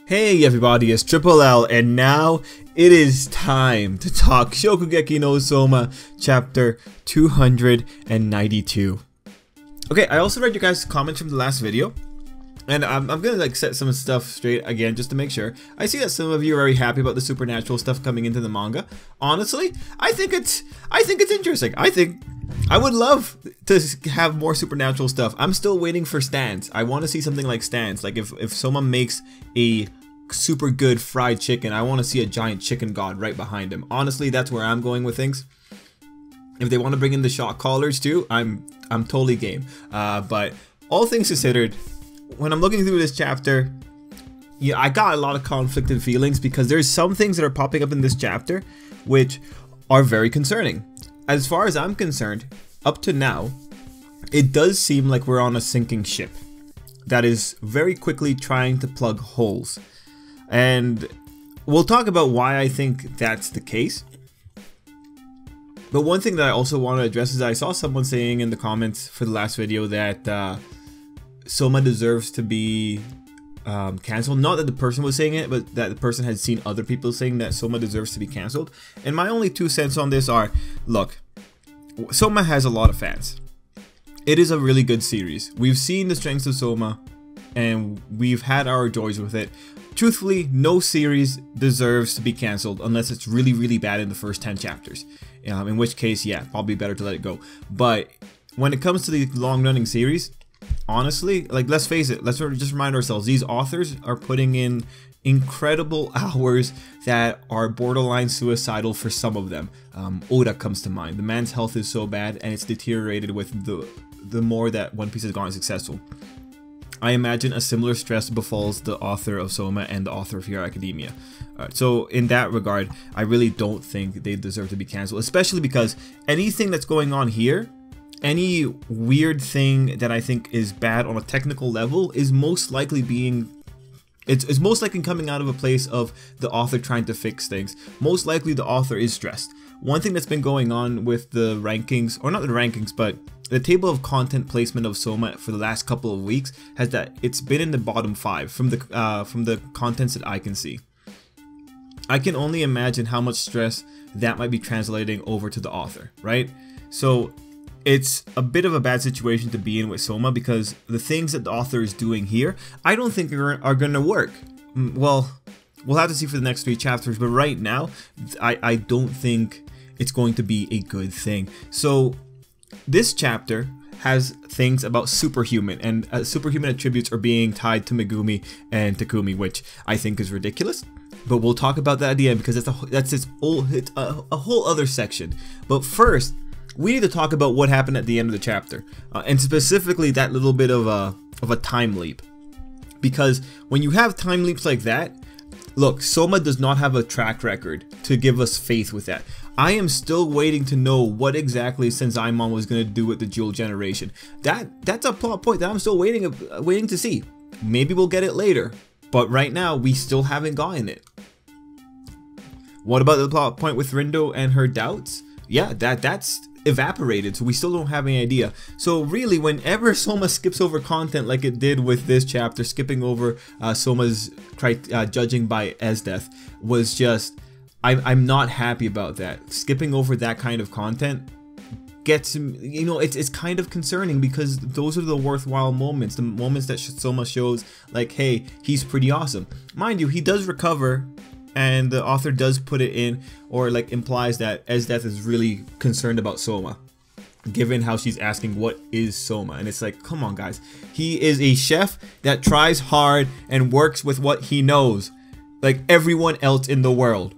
Hey everybody, it's Tripl-L, and now it is time to talk Shokugeki no Soma chapter 292. Okay, I also read your guys' comments from the last video, and I'm gonna set some stuff straight again just to make sure. I see that some of you are very happy about the supernatural stuff coming into the manga. Honestly, I think it's interesting. I would love to have more supernatural stuff. I'm still waiting for stands. I want to see something like stands. Like if someone makes a super good fried chicken, I want to see a giant chicken god right behind him. Honestly, that's where I'm going with things. If they want to bring in the shock collars too, I'm totally game. But all things considered, when I'm looking through this chapter, yeah, I got a lot of conflicted feelings because there's some things that are popping up in this chapter which are very concerning. As far as I'm concerned, up to now, it does seem like we're on a sinking ship that is very quickly trying to plug holes. And we'll talk about why I think that's the case. But one thing that I also want to address is I saw someone saying in the comments for the last video that Soma deserves to be cancelled. Not that the person was saying it, but that the person had seen other people saying that Soma deserves to be cancelled. And my only 2 cents on this are, look, Soma has a lot of fans. It is a really good series. We've seen the strengths of Soma, and we've had our joys with it. Truthfully, no series deserves to be cancelled unless it's really, really bad in the first 10 chapters. In which case, yeah, probably better to let it go. But when it comes to the long-running series, honestly, like, let's face it, let's just remind ourselves, these authors are putting in incredible hours that are borderline suicidal for some of them. Oda comes to mind. The man's health is so bad, and it's deteriorated with the more that One Piece has gotten successful. I imagine a similar stress befalls the author of Soma and the author of Hero Academia. So in that regard, I really don't think they deserve to be cancelled, especially because anything that's going on here, any weird thing that I think is bad on a technical level is most likely being it's most likely coming out of a place of the author trying to fix things. Most likely the author is stressed. One thing that's been going on with the rankings, or not the rankings, but the table of content placement of Soma for the last couple of weeks has that it's been in the bottom 5 from the contents that I can see. I can only imagine how much stress that might be translating over to the author, right? So it's a bit of a bad situation to be in with Soma because the things that the author is doing here, I don't think are going to work. Well, we'll have to see for the next 3 chapters, but right now, I don't think it's going to be a good thing. So this chapter has things about superhuman, and superhuman attributes are being tied to Megumi and Takumi, which I think is ridiculous. But we'll talk about that at the end because it's a whole other section. But first, we need to talk about what happened at the end of the chapter, and specifically that little bit of a time leap. Because when you have time leaps like that, look, Soma does not have a track record to give us faith with that. I am still waiting to know what exactly Senzaemon was going to do with the Jewel Generation. That's a plot point that I'm still waiting to see. Maybe we'll get it later, but right now we still haven't gotten it. What about the plot point with Rindo and her doubts? Yeah, that's evaporated, so we still don't have any idea. So really, whenever Soma skips over content like it did with this chapter, skipping over Soma's judging by Esdeath was just, I'm not happy about that. Skipping over that kind of content gets, you know, it's kind of concerning because those are the worthwhile moments, the moments that Soma shows like, hey, he's pretty awesome. Mind you, he does recover, and the author does put it in, or like implies that Esdeath is really concerned about Soma, given how she's asking what is Soma, and it's like, come on guys, he is a chef that tries hard and works with what he knows, like everyone else in the world.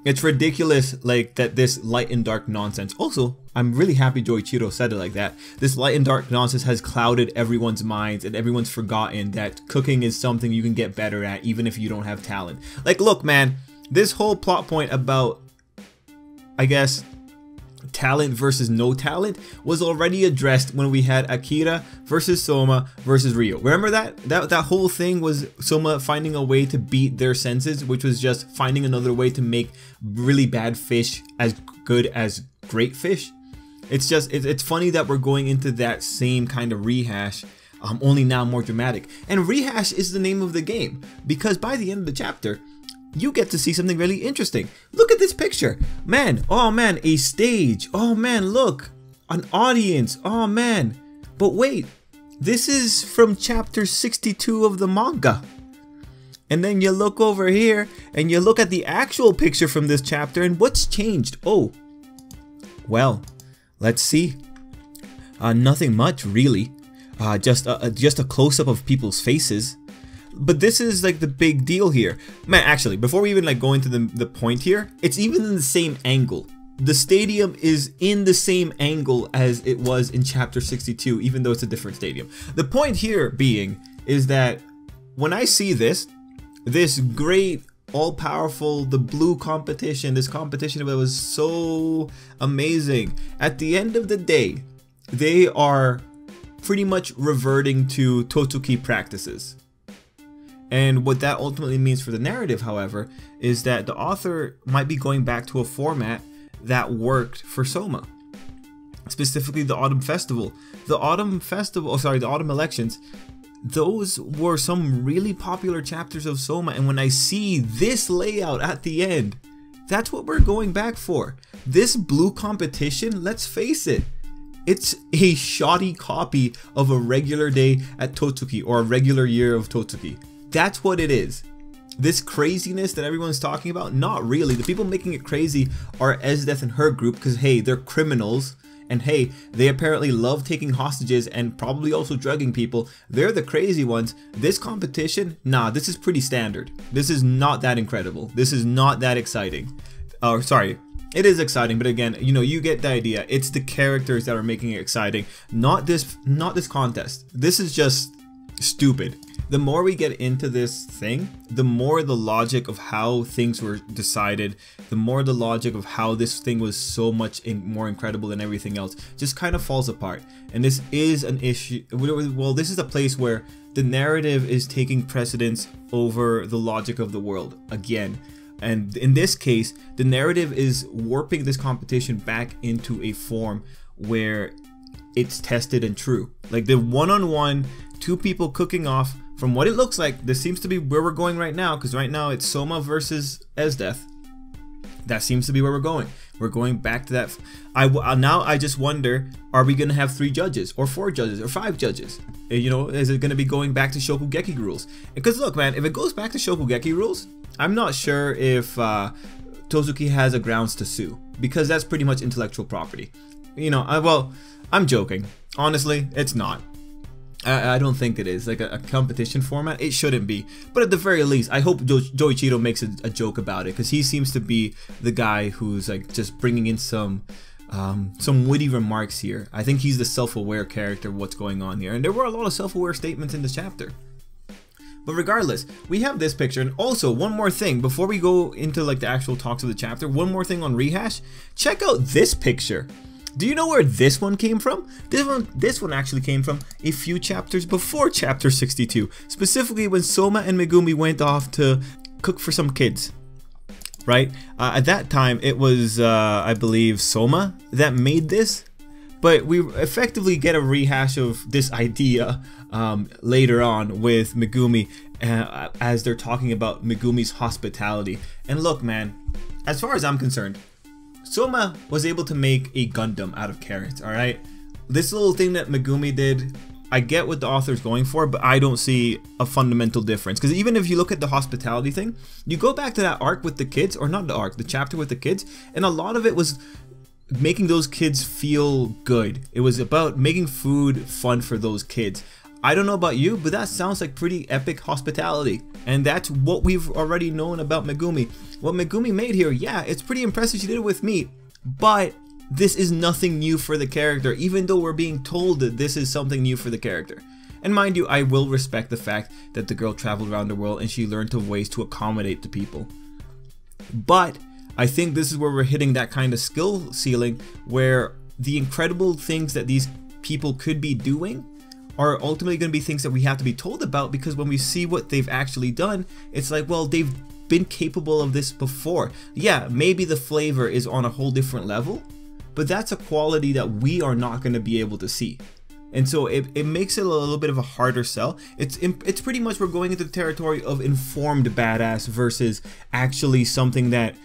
It's ridiculous, like, that this light and dark nonsense. Also, I'm really happy Joichiro said it like that. This light and dark nonsense has clouded everyone's minds, and everyone's forgotten that cooking is something you can get better at even if you don't have talent. Like, look man, this whole plot point about, I guess, talent versus no talent was already addressed when we had Akira versus Soma versus Rio. Remember that whole thing was Soma finding a way to beat their senses, which was just finding another way to make really bad fish as good as great fish. It's funny that we're going into that same kind of rehash only now more dramatic. And rehash is the name of the game, because by the end of the chapter, you get to see something really interesting. Look at this picture, man. Oh man, a stage. Oh man, look, an audience. Oh man, but wait, this is from chapter 62 of the manga. And then you look over here and you look at the actual picture from this chapter, and what's changed? Oh, well, let's see. Nothing much really. Just a close-up of people's faces. But this is like the big deal here. Man, actually, before we even like go into the point here, it's even in the same angle. The stadium is in the same angle as it was in chapter 62, even though it's a different stadium. The point here being is that when I see this great, all-powerful, the blue competition, this competition that was so amazing, at the end of the day, they are pretty much reverting to Totsuki practices. And what that ultimately means for the narrative, however, is that the author might be going back to a format that worked for Soma. Specifically the Autumn Festival. The Autumn Elections, those were some really popular chapters of Soma, and when I see this layout at the end, that's what we're going back for. This blue competition, let's face it, it's a shoddy copy of a regular day at Totsuki, or a regular year of Totsuki. That's what it is. This craziness that everyone's talking about, not really. The people making it crazy are Esdeath and her group, because hey, they're criminals, and hey, they apparently love taking hostages and probably also drugging people. They're the crazy ones. This competition, nah, this is pretty standard. This is not that incredible. This is not that exciting. Or sorry, it is exciting, but again, you know, you get the idea. It's the characters that are making it exciting, not this contest. This is just stupid. The more we get into this thing, the more the logic of how things were decided, the more the logic of how this thing was so much more incredible than everything else just kind of falls apart. And this is an issue. Well, this is a place where the narrative is taking precedence over the logic of the world again. And in this case, the narrative is warping this competition back into a form where it's tested and true. Like the one-on-one, two people cooking off. From what it looks like, this seems to be where we're going right now, because right now it's Soma versus Esdeath. That seems to be where we're going. We're going back to that. Now I just wonder, are we going to have 3 judges or 4 judges or 5 judges? You know, is it going to be going back to Shokugeki rules? Because look, man, if it goes back to Shokugeki rules, I'm not sure if Totsuki has a grounds to sue, because that's pretty much intellectual property. You know, well, I'm joking. Honestly, it's not. I don't think it is. Like a competition format, it shouldn't be. But at the very least, I hope Joichiro makes a joke about it, because he seems to be the guy who's like just bringing in some witty remarks here. I think he's the self-aware character of what's going on here, and there were a lot of self-aware statements in this chapter. But regardless, we have this picture. And also, one more thing before we go into like the actual talks of the chapter, one more thing on rehash. Check out this picture. Do you know where this one came from? This one actually came from a few chapters before chapter 62, specifically when Soma and Megumi went off to cook for some kids, right? At that time, it was, I believe, Soma that made this, but we effectively get a rehash of this idea later on with Megumi as they're talking about Megumi's hospitality. And look, man, as far as I'm concerned, Soma was able to make a Gundam out of carrots, alright? This little thing that Megumi did, I get what the author's going for, but I don't see a fundamental difference. Because even if you look at the hospitality thing, you go back to that arc with the kids, or not the arc, the chapter with the kids, and a lot of it was making those kids feel good. It was about making food fun for those kids. I don't know about you, but that sounds like pretty epic hospitality. And that's what we've already known about Megumi. What Megumi made here, yeah, it's pretty impressive she did it with meat, but this is nothing new for the character, even though we're being told that this is something new for the character. And mind you, I will respect the fact that the girl traveled around the world and she learned ways to accommodate the people. But I think this is where we're hitting that kind of skill ceiling, where the incredible things that these people could be doing are ultimately going to be things that we have to be told about, because when we see what they've actually done, it's like, well, they've been capable of this before. Yeah, maybe the flavor is on a whole different level, but that's a quality that we are not going to be able to see. And so it makes it a little bit of a harder sell. It's pretty much we're going into the territory of informed badass versus actually something that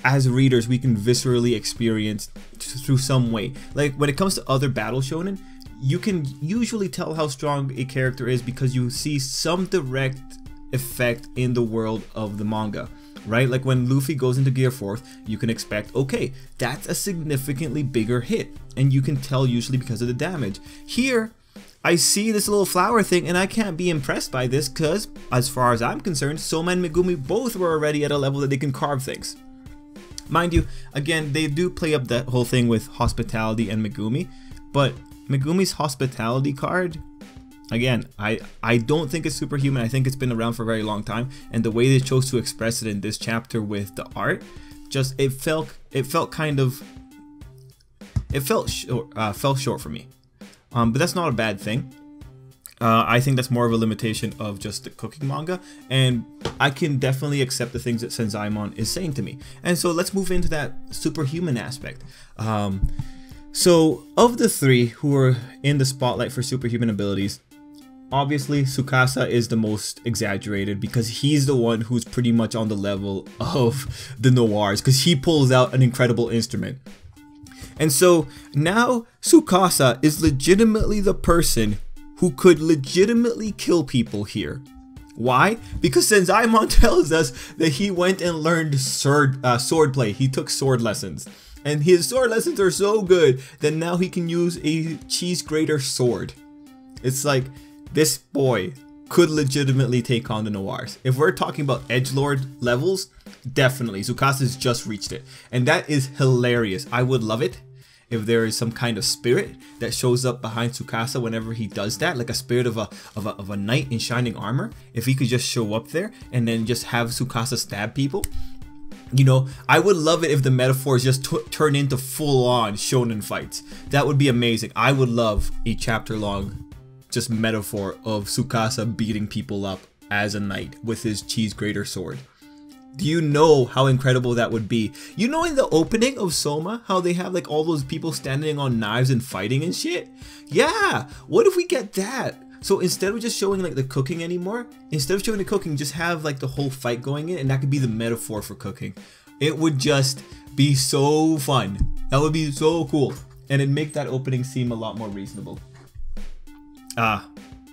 as readers we can viscerally experience through some way. Like when it comes to other battle shonen, you can usually tell how strong a character is because you see some direct effect in the world of the manga, right? Like when Luffy goes into Gear 4th, you can expect, okay, that's a significantly bigger hit, and you can tell usually because of the damage. Here, I see this little flower thing and I can't be impressed by this because, as far as I'm concerned, Soma and Megumi both were already at a level that they can carve things. Mind you, again, they do play up that whole thing with hospitality and Megumi, but Megumi's hospitality card, again, I don't think it's superhuman. I think it's been around for a very long time, and the way they chose to express it in this chapter with the art, just it fell short for me. But that's not a bad thing. I think that's more of a limitation of just the cooking manga, and I can definitely accept the things that Senzaemon is saying to me. And so let's move into that superhuman aspect. So of the three who are in the spotlight for superhuman abilities, obviously Tsukasa is the most exaggerated because he's the one who's pretty much on the level of the Noirs because he pulls out an incredible instrument. And so now Tsukasa is legitimately the person who could legitimately kill people here. Why? Because Senzaemon tells us that he went and learned sword play. He took sword lessons. And his sword lessons are so good that now he can use a cheese grater sword. It's like, this boy could legitimately take on the Noirs. If we're talking about edgelord levels, definitely. Tsukasa's just reached it. And that is hilarious. I would love it if there is some kind of spirit that shows up behind Tsukasa whenever he does that, like a spirit of a knight in shining armor. If he could just show up there and then just have Tsukasa stab people. You know, I would love it if the metaphors just turn into full-on shonen fights. That would be amazing. I would love a chapter-long just metaphor of Tsukasa beating people up as a knight with his cheese grater sword. Do you know how incredible that would be? You know in the opening of Soma, how they have like all those people standing on knives and fighting and shit? Yeah, what if we get that? So instead of just showing like the cooking anymore, instead of showing the cooking, just have like the whole fight going in, and that could be the metaphor for cooking. It would just be so fun. That would be so cool. And it'd make that opening seem a lot more reasonable.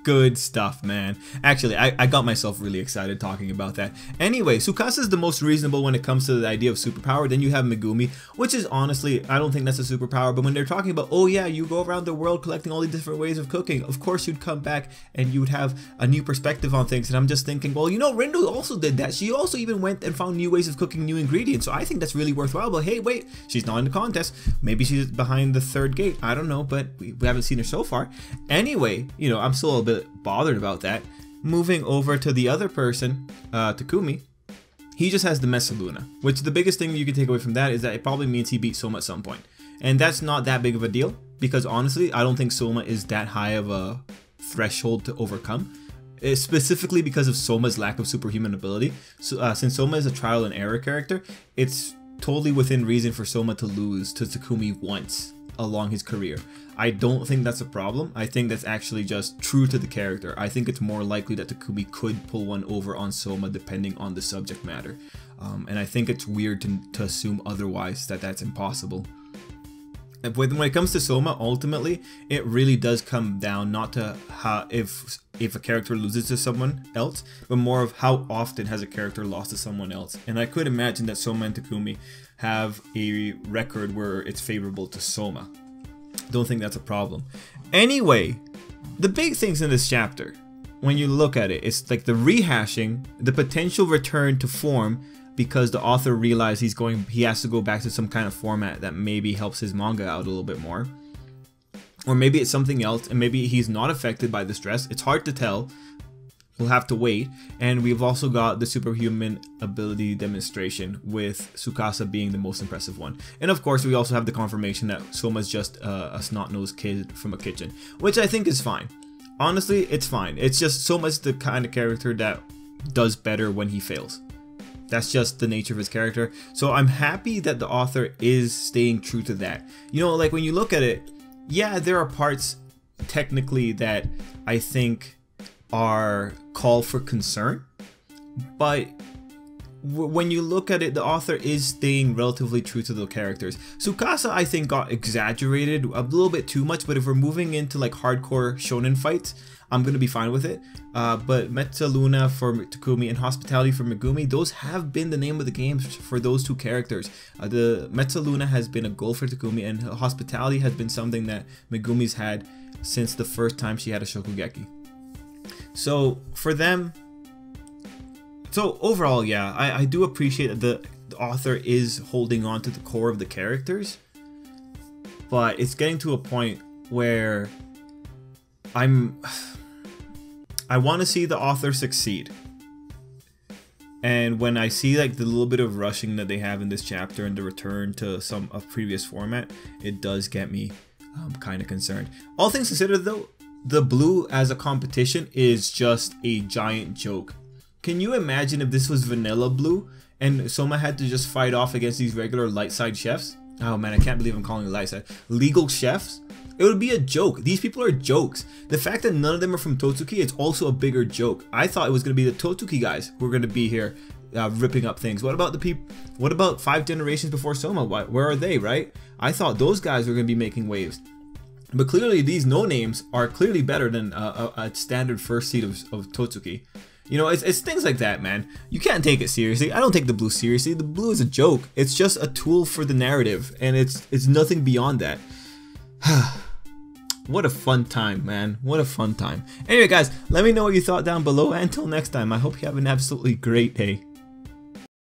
Good stuff, man. Actually, I got myself really excited talking about that. Anyway, Tsukasa is the most reasonable when it comes to the idea of superpower. Then you have Megumi, which is honestly, I don't think that's a superpower. But when they're talking about, oh yeah, you go around the world collecting all these different ways of cooking, of course you'd come back and you'd have a new perspective on things. And I'm just thinking, well, you know, Rindo also did that. She also even went and found new ways of cooking new ingredients. So I think that's really worthwhile. But hey, wait, she's not in the contest. Maybe she's behind the third gate. I don't know, but we haven't seen her so far. Anyway, you know, I'm still a bit bothered about that. Moving over to the other person, Takumi, he just has the Mesaluna, which the biggest thing you can take away from that is that it probably means he beat Soma at some point. And that's not that big of a deal because honestly, I don't think Soma is that high of a threshold to overcome. Specifically because of Soma's lack of superhuman ability. So, since Soma is a trial and error character, it's totally within reason for Soma to lose to Takumi once along his career. I don't think that's a problem. I think that's actually just true to the character. I think it's more likely that Takumi could pull one over on Soma depending on the subject matter. And I think it's weird to assume otherwise, that that's impossible. And when it comes to Soma, ultimately, it really does come down not to how if a character loses to someone else, but more of how often has a character lost to someone else. And I could imagine that Soma and Takumi have a record where it's favorable to Soma. Don't think that's a problem. Anyway, the big things in this chapter, when you look at it, it's like the rehashing, the potential return to form, because the author realized he has to go back to some kind of format that maybe helps his manga out a little bit more. Or maybe it's something else, and maybe he's not affected by the stress. It's hard to tell. We'll have to wait. And we've also got the superhuman ability demonstration, with Tsukasa being the most impressive one. And of course, we also have the confirmation that Soma's just a snot-nosed kid from a kitchen, which I think is fine. Honestly, it's fine. It's just Soma's the kind of character that does better when he fails. That's just the nature of his character. So I'm happy that the author is staying true to that. You know, like when you look at it, yeah, there are parts technically that I think are call for concern, but when you look at it, the author is staying relatively true to the characters. Tsukasa, I think, got exaggerated a little bit too much, but if we're moving into like hardcore shonen fights, I'm gonna be fine with it. But Mezzaluna for Takumi and Hospitality for Megumi, those have been the name of the game for those two characters. The Mezzaluna has been a goal for Takumi, and Hospitality has been something that Megumi's had since the first time she had a Shokugeki. So for them, so overall, yeah, I do appreciate that the author is holding on to the core of the characters, but it's getting to a point where I want to see the author succeed. And when I see like the little bit of rushing that they have in this chapter and the return to some of previous format, it does get me kind of concerned. All things considered though, the blue as a competition is just a giant joke. Can you imagine if this was vanilla blue and Soma had to just fight off against these regular light side chefs? Oh man, I can't believe I'm calling it light side. Legal chefs? It would be a joke. These people are jokes. The fact that none of them are from Totsuki is also a bigger joke. I thought it was going to be the Totsuki guys who were going to be here ripping up things. What about the people? What about 5 generations before Soma? Where are they, right? I thought those guys were going to be making waves. But clearly these no-names are clearly better than a standard first seed of Totsuki. You know, it's things like that, man. You can't take it seriously. I don't take the blue seriously. The blue is a joke. It's just a tool for the narrative, and it's nothing beyond that. What a fun time, man. What a fun time. Anyway, guys, let me know what you thought down below. Until next time, I hope you have an absolutely great day.